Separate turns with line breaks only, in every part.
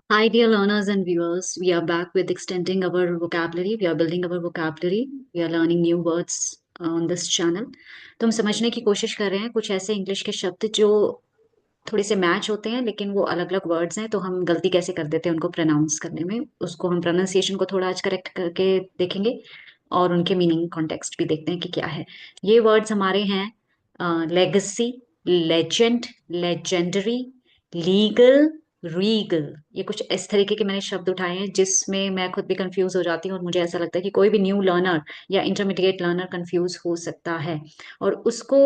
Hi, dear learners and viewers. We are back with extending our vocabulary. We are building our vocabulary. We are learning new words on this channel. तो हम समझने की कोशिश कर रहे हैं कुछ ऐसे इंग्लिश के शब्द जो थोड़े से मैच होते हैं लेकिन वो अलग अलग वर्ड्स हैं, तो हम गलती कैसे कर देते हैं उनको प्रोनाउंस करने में। उसको हम प्रोनाउंसिएशन को थोड़ा आज करेक्ट करके देखेंगे और उनके मीनिंग कॉन्टेक्स्ट भी देखते हैं कि क्या है। ये वर्ड्स हमारे हैं legacy, legend, legendary, legal, Regal. ये कुछ इस तरीके के मैंने शब्द उठाए हैं जिसमें मैं खुद भी कंफ्यूज हो जाती हूँ और मुझे ऐसा लगता है कि कोई भी न्यू लर्नर या इंटरमीडिएट लर्नर कंफ्यूज हो सकता है। और उसको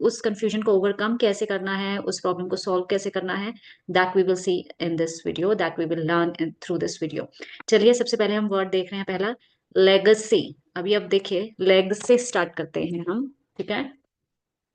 उस कंफ्यूजन को ओवरकम कैसे करना है, उस प्रॉब्लम को सॉल्व कैसे करना है, that we will see in this video, that we will learn through this video. चलिए, सबसे पहले हम वर्ड देख रहे हैं पहला, लेगेसी। अभी अब देखिए, लेग से स्टार्ट करते हैं हम। ठीक है।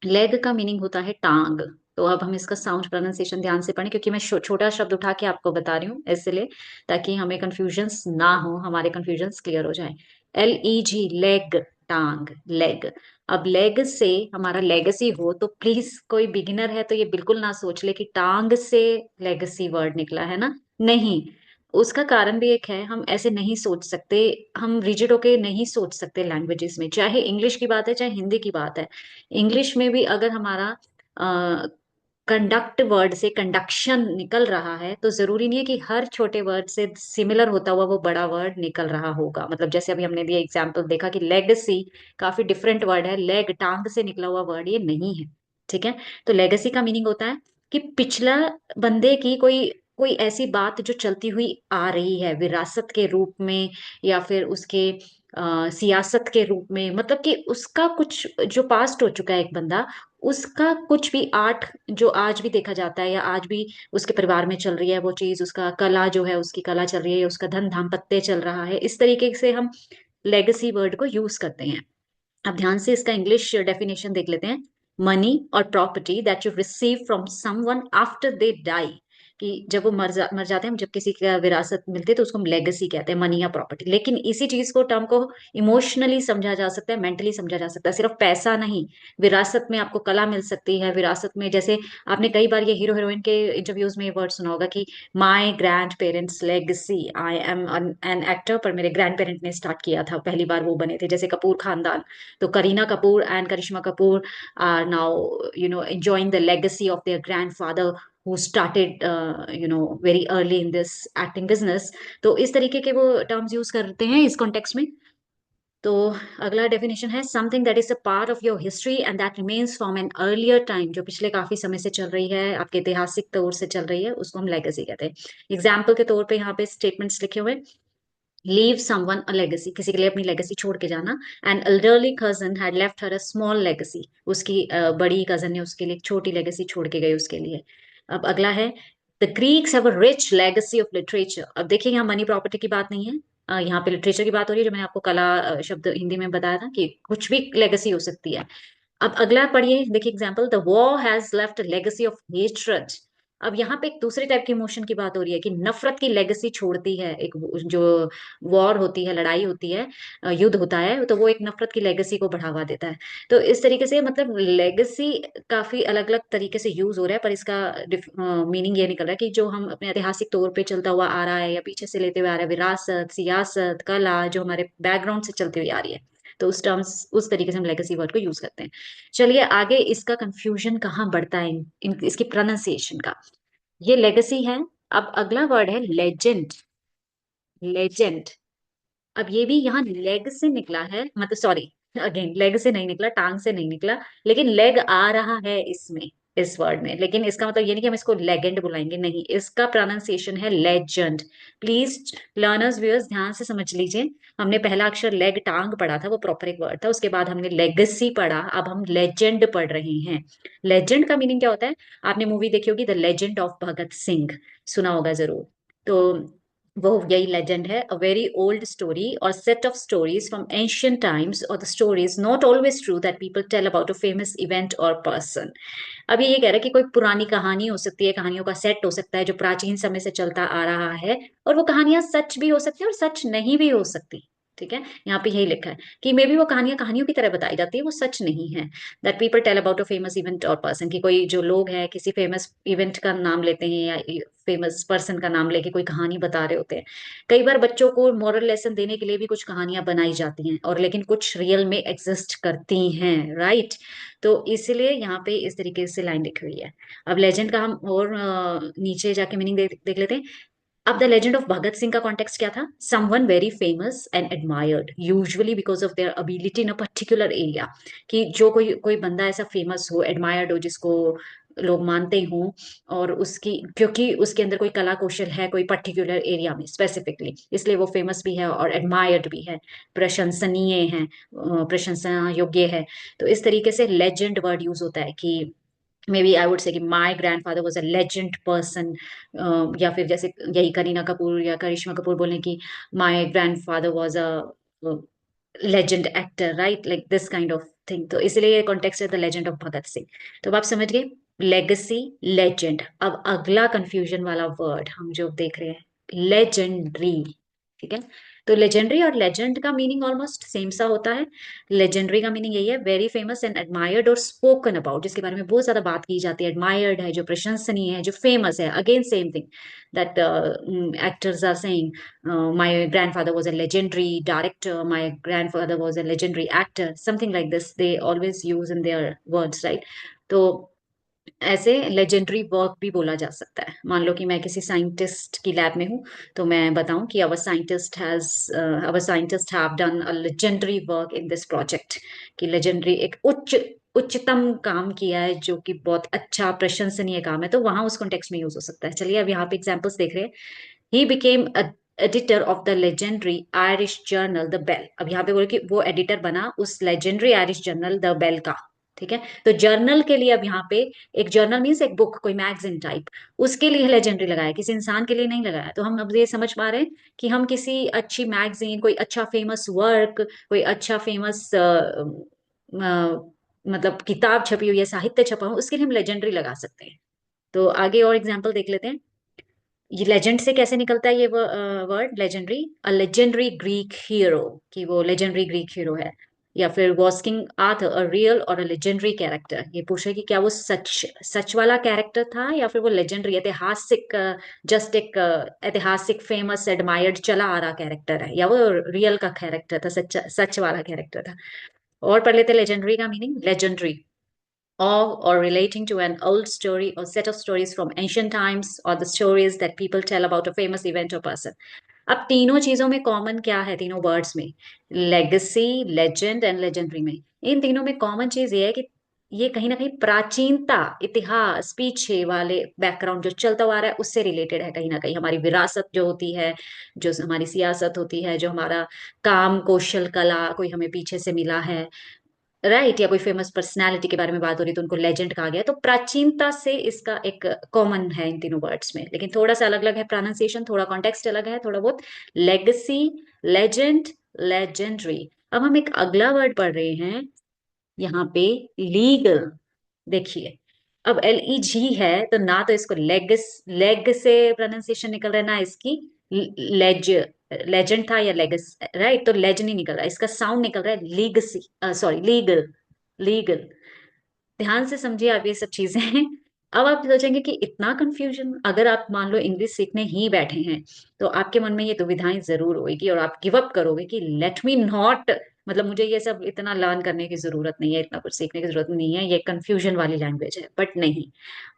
लेग का मीनिंग होता है टांग। तो अब हम इसका साउंड प्रोनाउंसिएशन ध्यान से पढ़ें, क्योंकि मैं छोटा शब्द उठा के आपको बता रही हूँ इसलिए, ताकि हमें कंफ्यूजन्स ना हो, हमारे कंफ्यूजन्स क्लियर हो जाए। LEG, लेग, टांग, लेग। अब लेग से हमारा लेगेसी हो तो प्लीज, कोई बिगिनर है तो ये बिल्कुल ना सोच ले कि टांग से लेगेसी वर्ड निकला है ना। नहीं, उसका कारण भी एक है, हम ऐसे नहीं सोच सकते। हम रिजिड होके नहीं सोच सकते लैंग्वेजेस में, चाहे इंग्लिश की बात है चाहे हिंदी की बात है। इंग्लिश में भी अगर हमारा कंडक्ट वर्ड से कंडक्शन निकल रहा है तो जरूरी नहीं है कि हर छोटे वर्ड से सिमिलर होता हुआ वो बड़ा वर्ड निकल रहा होगा। मतलब जैसे अभी हमने दिया एग्जाम्पल, देखा कि लेगेसी काफी डिफरेंट वर्ड है, लेग टांग से निकला हुआ वर्ड ये नहीं है। ठीक है। तो लेगेसी का मीनिंग होता है कि पिछला बंदे की कोई कोई ऐसी बात जो चलती हुई आ रही है विरासत के रूप में, या फिर उसके सियासत के रूप में। मतलब कि उसका कुछ जो पास्ट हो चुका है एक बंदा, उसका कुछ भी आर्ट जो आज भी देखा जाता है या आज भी उसके परिवार में चल रही है वो चीज, उसका कला जो है, उसकी कला चल रही है, उसका धन धाम पत्ते चल रहा है, इस तरीके से हम लेगेसी वर्ड को यूज करते हैं। अब ध्यान से इसका इंग्लिश डेफिनेशन देख लेते हैं। मनी और property that you receive from someone after they die. कि जब वो मर जाते हैं, जब किसी का विरासत मिलती है तो उसको हम लेगेसी कहते हैं, मनी या प्रॉपर्टी। लेकिन इसी चीज को, टर्म को इमोशनली समझा जा सकता है, मेंटली समझा जा सकता है, सिर्फ पैसा नहीं। विरासत में आपको कला मिल सकती है, विरासत में जैसे आपने कई बार ये हीरो हीरोइन के इंटरव्यूज में ये वर्ड सुना होगा कि my grand parents legacy, I am an actor, पर मेरे ग्रैंड पेरेंट ने स्टार्ट किया था, पहली बार वो बने थे। जैसे कपूर खानदान, तो Kareena Kapoor and Karisma Kapoor are now enjoying the legacy of their grandfather who started very early in this acting business। तो इस तरीके के वो टर्म्स यूज करते हैं इस कॉन्टेक्स्ट में। तो अगला डेफिनेशन है something that is a part of your history and that remains from an earlier time. जो पिछले काफी समय से चल रही है, आपके ऐतिहासिक तौर से चल रही है, उसको हम लेगेसी कहते हैं। एग्जाम्पल के तौर पे यहाँ पे स्टेटमेंट्स लिखे हुए, लीव समवन अ लेगेसी, किसी के लिए अपनी लेगेसी छोड़ के जाना। An elderly cousin had left her a small legacy, उसकी बड़ी कजन ने उसके लिए एक छोटी लेगेसी छोड़ के गई उसके लिए। अब अगला है, the Greeks have a rich legacy of literature. अब देखिए, यहाँ मनी प्रॉपर्टी की बात नहीं है, यहाँ पे लिटरेचर की बात हो रही है, जो मैंने आपको कला शब्द हिंदी में बताया था कि कुछ भी लेगेसी हो सकती है। अब अगला पढ़िए, देखिए example, the war has left legacy of hatred. अब यहाँ पे एक दूसरे टाइप की इमोशन की बात हो रही है कि नफरत की लेगेसी छोड़ती है एक, जो वॉर होती है, लड़ाई होती है, युद्ध होता है, तो वो एक नफरत की लेगेसी को बढ़ावा देता है। तो इस तरीके से मतलब लेगेसी काफी अलग अलग तरीके से यूज हो रहा है, पर इसका मीनिंग ये निकल रहा है कि जो हम अपने ऐतिहासिक तौर पे चलता हुआ आ रहा है या पीछे से लेते हुए आ रहा है, विरासत, सियासत, कला, जो हमारे बैकग्राउंड से चलती हुई आ रही है, तो उस टर्म्स, उस तरीके से हम लेगेसी वर्ड को यूज करते हैं। चलिए आगे, इसका कंफ्यूजन कहाँ बढ़ता है इसकी प्रोनाउंसिएशन का। ये लेगेसी है। अब अगला वर्ड है लेजेंड। लेजेंड। अब ये भी यहाँ लेग से निकला है, मतलब सॉरी, अगेन लेग से नहीं निकला, टांग से नहीं निकला, लेकिन लेग आ रहा है इसमें, इस वर्ड में। लेकिन इसका मतलब ये नहीं कि हम इसको लेजेंड बुलाएंगे, नहीं, इसका प्रोनाउंसिएशन है लेजेंड। प्लीज लर्नर्स व्यूअर्स ध्यान से समझ लीजिए। हमने पहला अक्षर लेग टांग पढ़ा था, वो प्रॉपर एक वर्ड था, उसके बाद हमने लेगेसी पढ़ा, अब हम लेजेंड पढ़ रहे हैं। लेजेंड का मीनिंग क्या होता है? आपने मूवी देखी होगी, the legend of Bhagat Singh, सुना होगा जरूर। तो वो यही लेजेंड है, a very old story or set of stories from ancient times, or the stories not always true that people tell about a famous event or person. अब ये कह रहा है कि कोई पुरानी कहानी हो सकती है, कहानियों का सेट हो सकता है जो प्राचीन समय से चलता आ रहा है, और वो कहानियां सच भी हो सकती है और सच नहीं भी हो सकती। ठीक है, यहाँ पे यही लिखा है कि मे बी वो कहानियां कहानियों की तरह बताई जाती है, वो सच नहीं है। That people tell about a famous event or person, कि कोई जो लोग हैं किसी फेमस इवेंट का नाम लेते हैं या फेमस पर्सन का नाम लेके कोई कहानी बता रहे होते हैं। कई बार बच्चों को मॉरल लेसन देने के लिए भी कुछ कहानियां बनाई जाती हैं, और लेकिन कुछ रियल में एग्जिस्ट करती हैं, राइट। तो इसलिए यहाँ पे इस तरीके से लाइन लिखी हुई है। अब लेजेंड का हम और नीचे जाके मीनिंग देख लेते हैं। अब the legend of Bhagat Singh का कॉन्टेक्स्ट क्या था? Someone very famous and admired usually because of their ability in a particular area. कि जो कोई कोई बंदा ऐसा फेमस हो, एडमायर्ड हो, जिसको लोग मानते हों, और उसकी क्योंकि उसके अंदर कोई कला कौशल है कोई पर्टिकुलर एरिया में स्पेसिफिकली, इसलिए वो फेमस भी है और एडमायर्ड भी है, प्रशंसनीय है, प्रशंसा योग्य है। तो इस तरीके से लेजेंड वर्ड यूज होता है कि may B I would say कि my grand father was a legend person. या फिर जैसे यही करीना कपूर या करिश्मा कपूर बोलने की my grand father was a legend actor, right, like this kind of thing. तो इसलिए ये कॉन्टेक्स्ट है the legend of Bhagat Singh. तो अब आप समझ गए लेगेसी, लेजेंड। अब अगला कंफ्यूजन वाला वर्ड हम जो देख रहे हैं, लेजेंडरी। ठीक है, तो लेजेंडरी और लेजेंड का मीनिंग ऑलमोस्ट सेम सा होता है। लेजेंडरी का मीनिंग यही है, वेरी फेमस एंड एडमायर्ड और स्पोकन अबाउट, जिसके बारे में बहुत ज्यादा बात की जाती है, एडमायर्ड है, जो प्रशंसनीय है, जो फेमस है। Again same thing that actors are saying, my grandfather was a legendary director, my grandfather was a legendary actor, something like this they always use in their words, right? तो ऐसे legendary work भी बोला जा सकता है। मान लो कि मैं किसी साइंटिस्ट की लैब में हूँ, तो मैं बताऊं कि our scientist have done a legendary work in this project. कि लेजेंडरी एक उच्चतम काम किया है, जो कि बहुत अच्छा प्रशंसनीय काम है, तो वहां उस कॉन्टेक्स्ट में यूज हो सकता है। चलिए अब यहाँ पे एग्जाम्पल्स देख रहे हैं। He became editor of the legendary Irish journal the Bell. अब यहाँ पे बोले कि वो एडिटर बना उस legendary Irish journal the Bell का। ठीक है, तो जर्नल के लिए अब यहाँ पे, एक जर्नल मीन्स एक बुक, कोई मैगजीन टाइप, उसके लिए लेजेंडरी लगाया, किसी इंसान के लिए नहीं लगाया। तो हम अब ये समझ पा रहे हैं कि हम किसी अच्छी मैगजीन, कोई अच्छा फेमस वर्क, कोई अच्छा फेमस मतलब किताब छपी हुई है, साहित्य छपा हुआ, उसके लिए हम लेजेंडरी लगा सकते हैं। तो आगे और एग्जाम्पल देख लेते हैं। ये लेजेंड से कैसे निकलता है ये word legendary? A legendary Greek hero, कि वो लेजेंडरी ग्रीक हीरो है। या फिर was king Arthur a real और अ लेजेंडरी कैरेक्टर? ये पूछ रहे कि क्या वो सच सच वाला कैरेक्टर था, या फिर वो लेजेंडरी ऐतिहासिक, जस्ट एक ऐतिहासिक फेमस एडमायर्ड चला आ रहा कैरेक्टर है, या वो रियल का कैरेक्टर था, सच सच वाला कैरेक्टर था। और पढ़ लेते लेजेंडरी का meaning. Legendary of or relating to an old story or set of stories from ancient times, or the stories that people tell about a famous event or person. अब तीनों चीजों में कॉमन क्या है, तीनों वर्ड्स में? Legacy, legend and legendary में इन तीनों में कॉमन चीज ये है कि ये कहीं ना कहीं प्राचीनता, इतिहास, पीछे वाले बैकग्राउंड जो चलता हुआ आ रहा है उससे रिलेटेड है। कहीं ना कहीं हमारी विरासत जो होती है, जो हमारी सियासत होती है, जो हमारा काम, कौशल, कला कोई हमें पीछे से मिला है, राइट। या कोई फेमस पर्सनालिटी के बारे में बात हो रही तो उनको लेजेंड कहा गया। तो प्राचीनता से इसका एक कॉमन है इन तीनों वर्ड्स में, लेकिन थोड़ा सा अलग अलग है प्रोनाउंसिएशन, थोड़ा कॉन्टेक्स्ट अलग है थोड़ा बहुत। Legacy, legend, legendary. अब हम एक अगला वर्ड पढ़ रहे हैं यहाँ पे, लीगल। देखिए, अब LEG है, तो ना तो इसको लेग से प्रोनाउंसिएशन निकल रहा है, ना इसकी लेज, लेजेंड था या लेगस, राइट, तो लेज नहीं निकल रहा, इसका साउंड निकल रहा है लीगसी, सॉरी लीगल, लीगल। ध्यान से समझिए आप ये सब चीजें। अब आप सोचेंगे कि इतना कंफ्यूजन, अगर आप मान लो इंग्लिश सीखने ही बैठे हैं, तो आपके मन में ये दुविधाएं जरूर होगी, और आप गिव अप करोगे कि लेट मी नॉट, मतलब मुझे ये सब इतना लर्न करने की जरूरत नहीं है, इतना कुछ सीखने की जरूरत नहीं है, ये कंफ्यूजन वाली लैंग्वेज है। बट नहीं,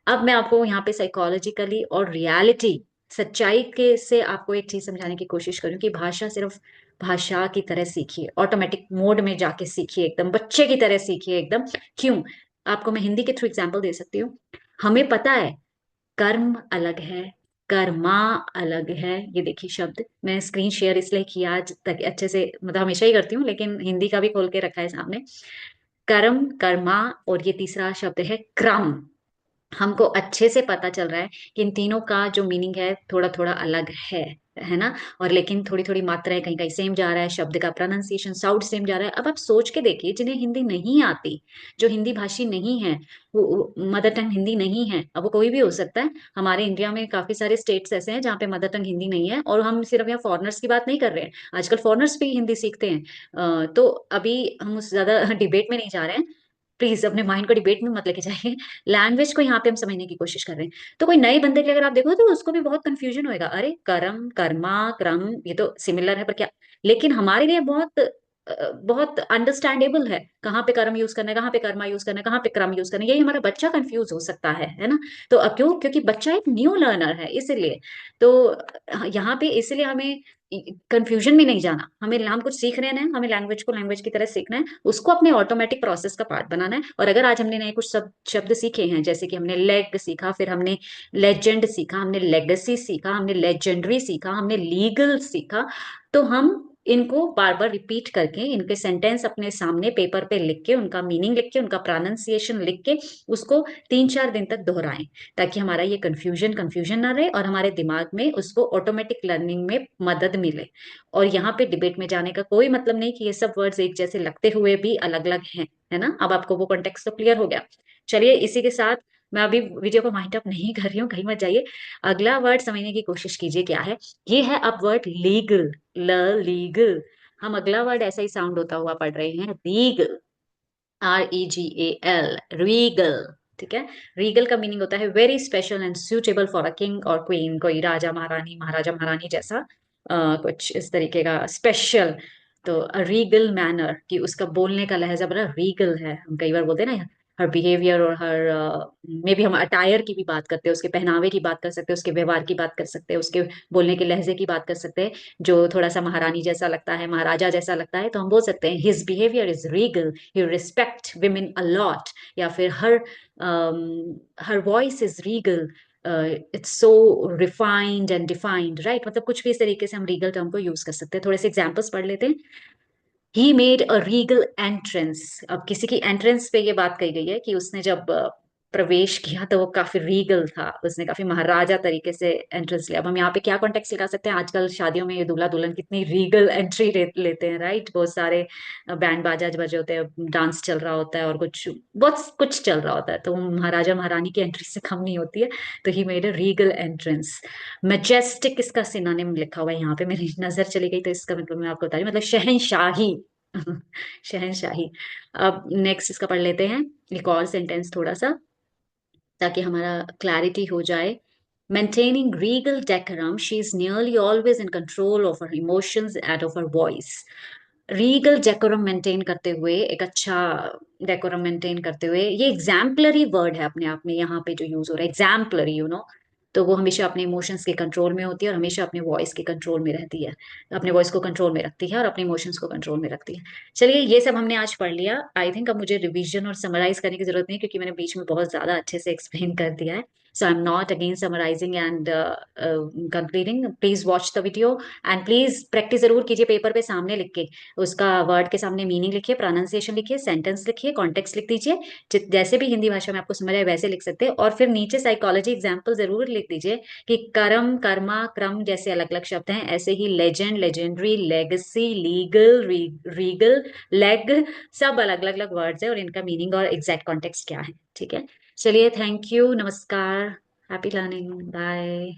अब मैं आपको यहाँ पे साइकोलॉजिकली और रियलिटी, सच्चाई के से आपको एक चीज समझाने की कोशिश करूँ कि भाषा सिर्फ भाषा की तरह सीखिए, ऑटोमेटिक मोड में जाके सीखिए, एकदम बच्चे की तरह सीखिए एकदम। क्यों? आपको मैं हिंदी के थ्रू एग्जाम्पल दे सकती हूँ। हमें पता है कर्म अलग है, कर्मा अलग है। ये देखिए शब्द मैं स्क्रीन शेयर इसलिए किया आज तक अच्छे से, मतलब हमेशा ही करती हूँ लेकिन हिंदी का भी खोल के रखा है सामने। कर्म, कर्मा, और ये तीसरा शब्द है क्रम। हमको अच्छे से पता चल रहा है कि इन तीनों का जो मीनिंग है थोड़ा थोड़ा अलग है ना। और लेकिन थोड़ी थोड़ी मात्रा कहीं कहीं सेम जा रहा है, शब्द का प्रोनाउंसिएशन साउंड सेम जा रहा है। अब आप सोच के देखिए, जिन्हें हिंदी नहीं आती, जो हिंदी भाषी नहीं है, वो मदर टंग हिंदी नहीं है, अब वो कोई भी हो सकता है। हमारे इंडिया में काफी सारे स्टेट्स ऐसे हैं जहाँ पे मदर टंग हिंदी नहीं है, और हम सिर्फ यहाँ फॉरेनर्स की बात नहीं कर रहे हैं, आजकल फॉरेनर्स भी हिंदी सीखते हैं। तो अभी हम उस ज्यादा डिबेट में नहीं जा रहे हैं। प्लीज अपने माइंड को डिबेट में मत लेके जाइए। लैंग्वेज को यहाँ पे हम समझने की कोशिश कर रहे हैं। तो कोई नए बंदे के लिए अगर आप देखो तो उसको भी बहुत कंफ्यूजन होएगा, अरे कर्म कर्मा क्रम ये तो सिमिलर है पर क्या। लेकिन हमारे लिए बहुत अंडरस्टैंडेबल है, कहाँ पे कर्म यूज करना है, कहाँ पे कर्मा यूज करना है, कहाँ पे क्रम यूज करना है, यही हमारा बच्चा कंफ्यूज हो सकता है ना। तो अब क्यों, क्योंकि बच्चा एक न्यू लर्नर है इसीलिए। तो यहाँ पे इसलिए हमें कंफ्यूजन में नहीं जाना, हमें हम कुछ सीख रहे हैं, हमें लैंग्वेज को लैंग्वेज की तरह सीखना है, उसको अपने ऑटोमेटिक प्रोसेस का पार्ट बनाना है। और अगर आज हमने नए कुछ शब्द सीखे हैं, जैसे कि हमने लेग सीखा, फिर हमने लेजेंड सीखा, हमने लेगेसी सीखा, हमने लेजेंडरी सीखा, हमने लीगल सीखा, तो हम इनको बार बार रिपीट करके इनके सेंटेंस अपने सामने पेपर पे लिख के, उनका मीनिंग लिख के, उनका प्रोनाउंसिएशन लिख के, उसको 3-4 दिन तक दोहराएं, ताकि हमारा ये कंफ्यूजन कंफ्यूजन ना रहे और हमारे दिमाग में उसको ऑटोमेटिक लर्निंग में मदद मिले। और यहाँ पे डिबेट में जाने का कोई मतलब नहीं कि ये सब वर्ड्स एक जैसे लगते हुए भी अलग अलग हैं, है ना। अब आपको वो कॉन्टेक्स्ट तो क्लियर हो गया। चलिए इसी के साथ मैं अभी वीडियो को वाइंड अप नहीं कर रही हूँ, कहीं मत जाइए। अगला वर्ड समझने की कोशिश कीजिए क्या है। ये है अब वर्ड लीगल, ल लीगल। हम अगला वर्ड ऐसा ही साउंड होता हुआ पढ़ रहे हैं, रीगल, REGAL, रीगल। ठीक है। रीगल का मीनिंग होता है very special and suitable for a king और क्वीन, कोई राजा महारानी, महाराजा महारानी जैसा कुछ इस तरीके का स्पेशल। तो रीगल मैनर, कि उसका बोलने का लहजा बड़ा रीगल है। हम कई बार बोलते हैं ना, हर बिहेवियर और हर मे भी हम अटायर की भी बात करते हैं, उसके पहनावे की बात कर सकते हैं, उसके व्यवहार की बात कर सकते हैं, उसके बोलने के लहजे की बात कर सकते हैं, जो थोड़ा सा महारानी जैसा लगता है, महाराजा जैसा लगता है, तो हम बोल सकते हैं his behaviour is regal, he respect women a lot. या फिर her voice is regal, it's so refined and defined, right. मतलब कुछ भी इस तरीके से हम रीगल टर्म को यूज कर सकते हैं। थोड़े से एग्जाम्पल्स पढ़ लेते हैं। He made a Regal entrance, अब किसी की एंट्रेंस पे ये बात कही गई है कि उसने जब प्रवेश किया तो वो काफी रीगल था, उसने काफी महाराजा तरीके से एंट्रेंस लिया। अब हम यहाँ पे क्या कॉन्टेक्स्ट लगा सकते हैं, आजकल शादियों में ये दूल्हा दुल्हन कितनी रीगल एंट्री लेते हैं, राइट। बहुत सारे बैंड बाजा बजे होते हैं, डांस चल रहा होता है और कुछ बहुत कुछ चल रहा होता है, तो वो महाराजा महारानी की एंट्री से कम नहीं होती है। तो he made a Regal entrance. Majestic इसका सिनोनिम लिखा हुआ है यहाँ पे, मेरी नजर चली गई तो इसका मतलब मैं आपको बता रही हूँ, मतलब शहनशाही। शहनशाही। अब नेक्स्ट इसका पढ़ लेते हैं, एक और सेंटेंस थोड़ा सा, ताकि हमारा क्लैरिटी हो जाए। Maintaining regal decorum, she is nearly always in control of her emotions and of her voice. Regal decorum maintain करते हुए, एक अच्छा डेकोरम मेंटेन करते हुए, ये एग्जाम्पलरी वर्ड है अपने आप में, यहाँ पे जो यूज हो रहा है एग्जाम्पलरी, तो वो हमेशा अपने इमोशंस के कंट्रोल में होती है और हमेशा अपने वॉइस के कंट्रोल में रहती है, अपने वॉइस को कंट्रोल में रखती है और अपने इमोशंस को कंट्रोल में रखती है। चलिए ये सब हमने आज पढ़ लिया। आई थिंक अब मुझे रिवीजन और समराइज करने की जरूरत नहीं है, क्योंकि मैंने बीच में बहुत ज्यादा अच्छे से एक्सप्लेन कर दिया है। So I'm not again summarizing and concluding. Please watch the video and please practice जरूर कीजिए पेपर पे सामने लिख के, उसका वर्ड के सामने मीनिंग लिखिए, प्रोनाउंसिएशन लिखिए, सेंटेंस लिखिए, कॉन्टेक्स्ट लिख दीजिए। जैसे भी हिंदी भाषा में आपको समझ आए वैसे लिख सकते हैं, और फिर नीचे साइकोलॉजी एग्जाम्पल जरूर लिख दीजिए कि कर्म कर्मा क्रम जैसे अलग अलग शब्द हैं, ऐसे ही legend legendary legacy legal regal leg, सब अलग अलग अलग वर्ड्स है और इनका मीनिंग और एग्जैक्ट कॉन्टेक्स्ट क्या है। ठीक है। चलिए, थैंक यू, नमस्कार, हैप्पी लर्निंग, बाय।